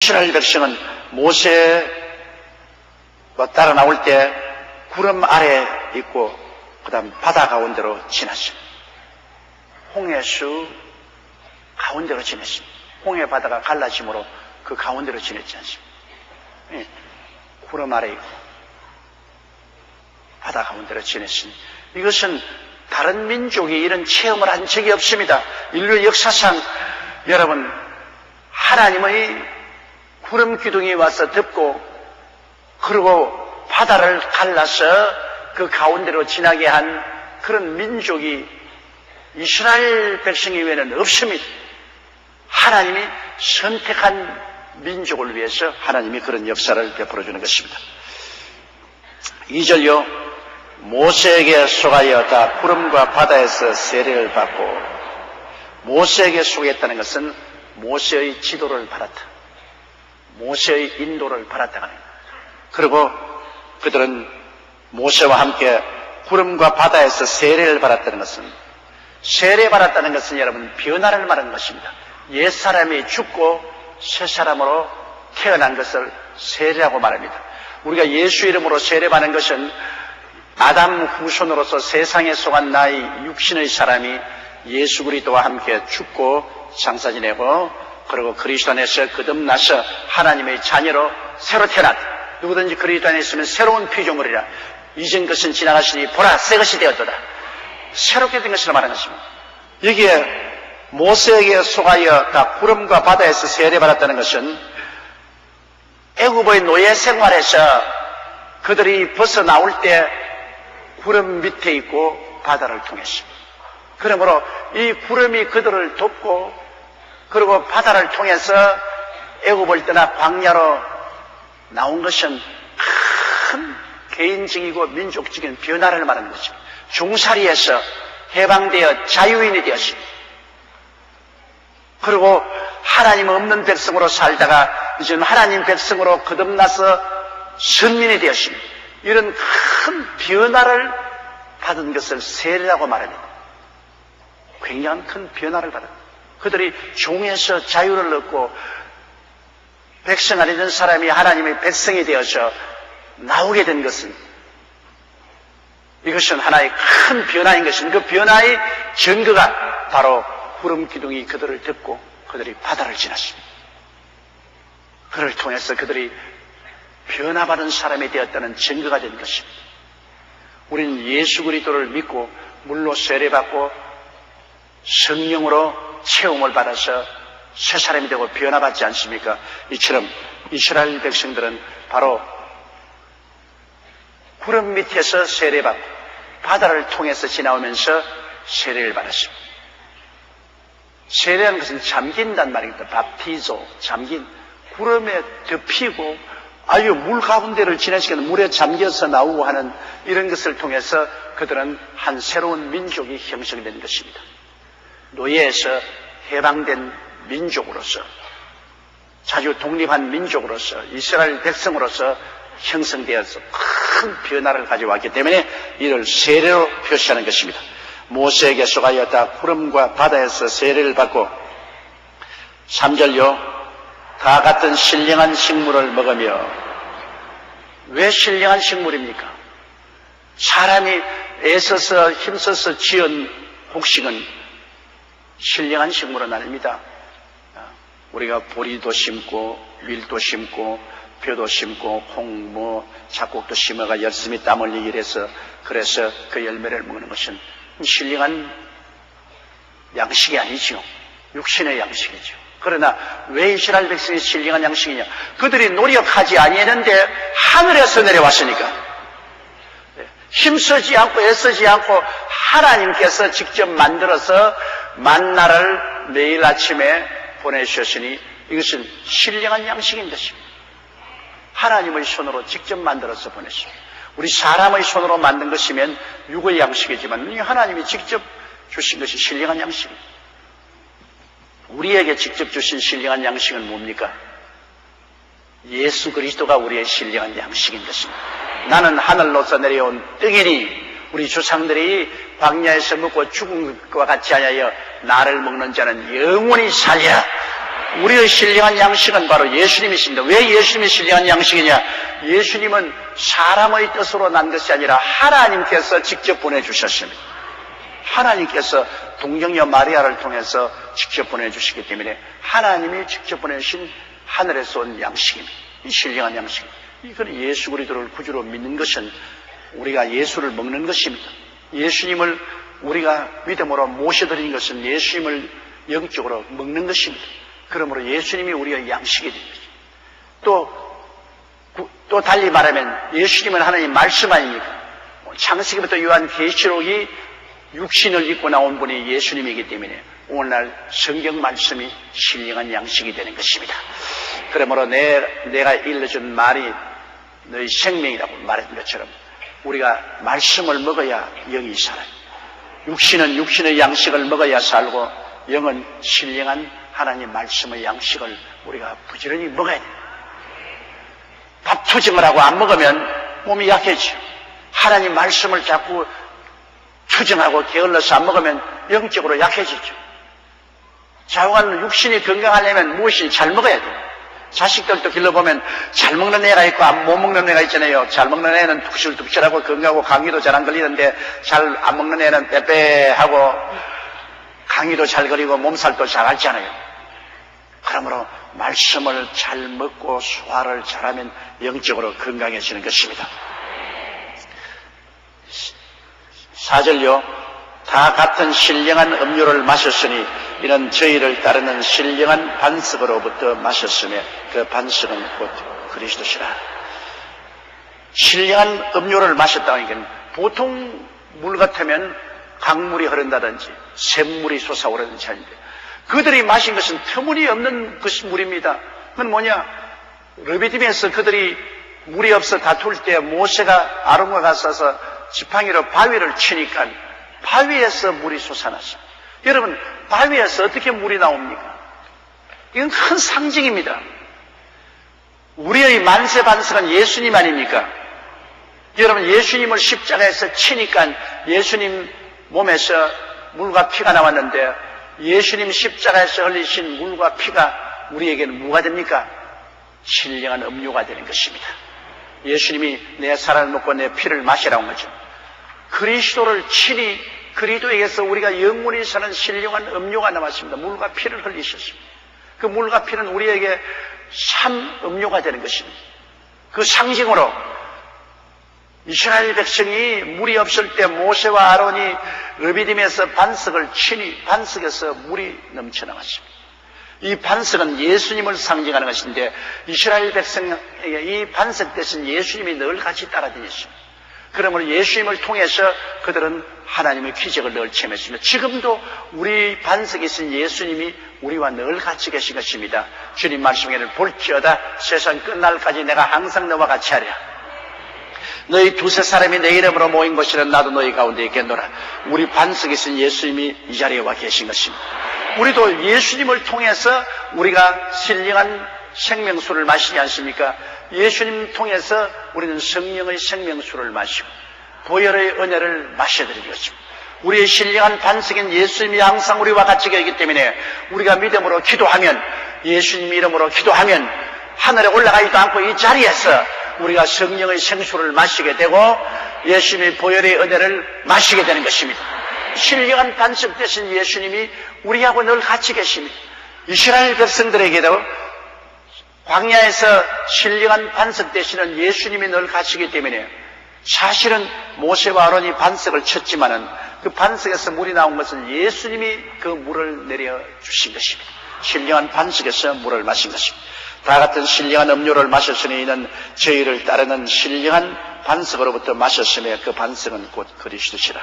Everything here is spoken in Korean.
이스라엘 백성은 모세가 따라 나올 때 구름 아래 있고 그 다음 바다 가운데로 지났습니다. 홍해수 가운데로 지냈습니다. 홍해 바다가 갈라짐으로 그 가운데로 지냈지 않습니까? 예, 구름 아래 있고 바다 가운데로 지냈습니다. 이것은 다른 민족이 이런 체험을 한 적이 없습니다. 인류 역사상 여러분, 하나님의 구름 기둥이 와서 덮고 그리고 바다를 갈라서 그 가운데로 지나게 한 그런 민족이 이스라엘 백성 이외에는 없습니다. 하나님이 선택한 민족을 위해서 하나님이 그런 역사를 베풀어 주는 것입니다. 2절요. 모세에게 속하여 다 구름과 바다에서 세례를 받고, 모세에게 속했다는 것은 모세의 지도를 받았다. 모세의 인도를 받았다가 아닙니다. 그리고 그들은 모세와 함께 구름과 바다에서 세례를 받았다는 것은, 세례 받았다는 것은 여러분 변화를 말하는 것입니다. 옛사람이 죽고 새 사람으로 태어난 것을 세례라고 말합니다. 우리가 예수 이름으로 세례받는 것은 아담 후손으로서 세상에 속한 나의 육신의 사람이 예수 그리스도와 함께 죽고 장사 지내고 그리고 그리스도 안에서 거듭나서 하나님의 자녀로 새로 태어났다. 누구든지 그리스도 안에 있으면 새로운 피조물이라. 이전 것은 지나가시니 보라 새 것이 되었도다. 새롭게 된 것을 말하는 것입니다. 여기에 모세에게 속하여 다 구름과 바다에서 세례받았다는 것은 애굽의 노예 생활에서 그들이 벗어나올 때 구름 밑에 있고 바다를 통했습니다. 그러므로 이 구름이 그들을 돕고 그리고 바다를 통해서 애굽을 떠나 광야로 나온 것은 큰 개인적이고 민족적인 변화를 말하는 것입니다. 종살이에서 해방되어 자유인이 되었습니다. 그리고 하나님 없는 백성으로 살다가 이제 하나님 백성으로 거듭나서 선민이 되었습니다. 이런 큰 변화를 받은 것을 세례라고 말합니다. 굉장한 큰 변화를 받은, 그들이 종에서 자유를 얻고 백성 안에 있는 사람이 하나님의 백성이 되어서 나오게 된 것은, 이것은 하나의 큰 변화인 것입니다. 그 변화의 증거가 바로 구름 기둥이 그들을 덮고 그들이 바다를 지났습니다. 그를 통해서 그들이 변화받은 사람이 되었다는 증거가 된 것입니다. 우리는 예수 그리스도를 믿고 물로 세례받고 성령으로 체험을 받아서 새 사람이 되고 변화받지 않습니까? 이처럼 이스라엘 백성들은 바로 구름 밑에서 세례받고 바다를 통해서 지나오면서 세례를 받았습니다. 세례하는 것은 잠긴단 말입니다. 밥티조, 잠긴, 구름에 덮이고 아유 물 가운데를 지나시면 물에 잠겨서 나오고 하는 이런 것을 통해서 그들은 한 새로운 민족이 형성된 것입니다. 노예에서 해방된 민족으로서, 자주 독립한 민족으로서, 이스라엘 백성으로서 형성되어서 큰 변화를 가져왔기 때문에 이를 세례로 표시하는 것입니다. 모세에게 속하여 다 구름과 바다에서 세례를 받고, 3절요. 다 같은 신령한 식물을 먹으며. 왜 신령한 식물입니까? 사람이 애써서 힘써서 지은 곡식은 신령한 식물은 아닙니다. 우리가 보리도 심고 밀도 심고 벼도 심고 콩, 잡곡도 심어가 열심히 땀 흘리기 위해서 그래서 그 열매를 먹는 것은 신령한 양식이 아니죠. 육신의 양식이죠. 그러나 왜 이스라엘 백성이 신령한 양식이냐? 그들이 노력하지 아니했는데 하늘에서 내려왔으니까. 힘쓰지 않고 애쓰지 않고 하나님께서 직접 만들어서 만나를 매일 아침에 보내주셨으니 이것은 신령한 양식인 것입니다. 하나님의 손으로 직접 만들어서 보냈습니다. 우리 사람의 손으로 만든 것이면 육의 양식이지만 하나님이 직접 주신 것이 신령한 양식입니다. 우리에게 직접 주신 신령한 양식은 뭡니까? 예수 그리스도가 우리의 신령한 양식인 것입니다. 나는 하늘로서 내려온 떡이니 우리 조상들이 광야에서 먹고 죽은 것과 같이 하여 나를 먹는 자는 영원히 살리라. 우리의 신령한 양식은 바로 예수님이십니다. 왜 예수님이 신령한 양식이냐? 예수님은 사람의 뜻으로 난 것이 아니라 하나님께서 직접 보내주셨습니다. 하나님께서 동정녀 마리아를 통해서 직접 보내주시기 때문에 하나님이 직접 보내신 하늘에서 온 양식입니다. 이 신령한 양식. 이건 예수 그리스도를 구주로 믿는 것은 우리가 예수를 먹는 것입니다. 예수님을 우리가 믿음으로 모셔드리는 것은 예수님을 영적으로 먹는 것입니다. 그러므로 예수님이 우리의 양식이 됩니다. 또 달리 말하면 예수님은 하나님 말씀 아닙니까? 창세기부터 요한계시록이 육신을 입고 나온 분이 예수님이기 때문에 오늘날 성경 말씀이 신령한 양식이 되는 것입니다. 그러므로 내가 일러준 말이 너희 생명이라고 말했던 것처럼 우리가 말씀을 먹어야 영이 살아요. 육신은 육신의 양식을 먹어야 살고 영은 신령한 하나님 말씀의 양식을 우리가 부지런히 먹어야 돼요. 밥 투정을 하고 안 먹으면 몸이 약해지죠. 하나님 말씀을 자꾸 투정하고 게을러서 안 먹으면 영적으로 약해지죠. 자유한 육신이 건강하려면 무엇이 잘 먹어야 돼요. 자식들도 길러보면 잘 먹는 애가 있고 못 먹는 애가 있잖아요. 잘 먹는 애는 뚝실뚝실하고 건강하고 감기도 잘 안 걸리는데 잘 안 먹는 애는 빼빼하고 감기도 잘 걸리고 몸살도 잘 앓잖아요. 그러므로 말씀을 잘 먹고 소화를 잘하면 영적으로 건강해지는 것입니다. 4절요. 다 같은 신령한 음료를 마셨으니 이는 저희를 따르는 신령한 반석으로부터 마셨으며 그 반석은 곧 그리스도시라. 신령한 음료를 마셨다는 건 보통 물 같으면 강물이 흐른다든지 샘물이 솟아오르는 차인데 그들이 마신 것은 터무니없는 그 물입니다. 그건 뭐냐? 르비딤에서 그들이 물이 없어 다툴 때 모세가 아론과 가서 지팡이로 바위를 치니까 바위에서 물이 솟아났어요. 여러분, 바위에서 어떻게 물이 나옵니까? 이건 큰 상징입니다. 우리의 만세 반석은 예수님 아닙니까? 여러분, 예수님을 십자가에서 치니까 예수님 몸에서 물과 피가 나왔는데 예수님 십자가에서 흘리신 물과 피가 우리에게는 뭐가 됩니까? 신령한 음료가 되는 것입니다. 예수님이 내 살을 먹고 내 피를 마시라고 한 거죠. 그리스도를 친히 그리스도에게서 우리가 영원히 사는 신령한 음료가 나왔습니다. 물과 피를 흘리셨습니다. 그 물과 피는 우리에게 참 음료가 되는 것입니다. 그 상징으로 이스라엘 백성이 물이 없을 때 모세와 아론이 르비딤에서 반석을 치니 반석에서 물이 넘쳐나왔습니다. 이 반석은 예수님을 상징하는 것인데 이스라엘 백성에게 이 반석 대신 예수님이 늘 같이 따라다녔습니다. 그러므로 예수님을 통해서 그들은 하나님의 기적을 늘 체험했습니다. 지금도 우리 반석에 있는 예수님이 우리와 늘 같이 계신 것입니다. 주님 말씀에는 볼지어다 세상 끝날까지 내가 항상 너와 같이 하랴. 너희 두세 사람이 내 이름으로 모인 곳이는 나도 너희 가운데 있겠노라. 우리 반석에 있는 예수님이 이 자리에 와 계신 것입니다. 우리도 예수님을 통해서 우리가 신령한 생명수를 마시지 않습니까? 예수님 통해서 우리는 성령의 생명수를 마시고 보혈의 은혜를 마셔드리는 것입니다. 우리의 신령한 반석인 예수님이 항상 우리와 같이 계시기 때문에 우리가 믿음으로 기도하면 예수님 이름으로 기도하면 하늘에 올라가지도 않고 이 자리에서 우리가 성령의 생수를 마시게 되고 예수님의 보혈의 은혜를 마시게 되는 것입니다. 신령한 반석 되신 예수님이 우리하고 늘 같이 계십니다. 이스라엘 백성들에게도 광야에서 신령한 반석 되시는 예수님이 늘 가시기 때문에 사실은 모세와 아론이 반석을 쳤지만은 그 반석에서 물이 나온 것은 예수님이 그 물을 내려주신 것입니다. 신령한 반석에서 물을 마신 것입니다. 다 같은 신령한 음료를 마셨으니 이는 저희를 따르는 신령한 반석으로부터 마셨으며 그 반석은 곧 그리스도시라.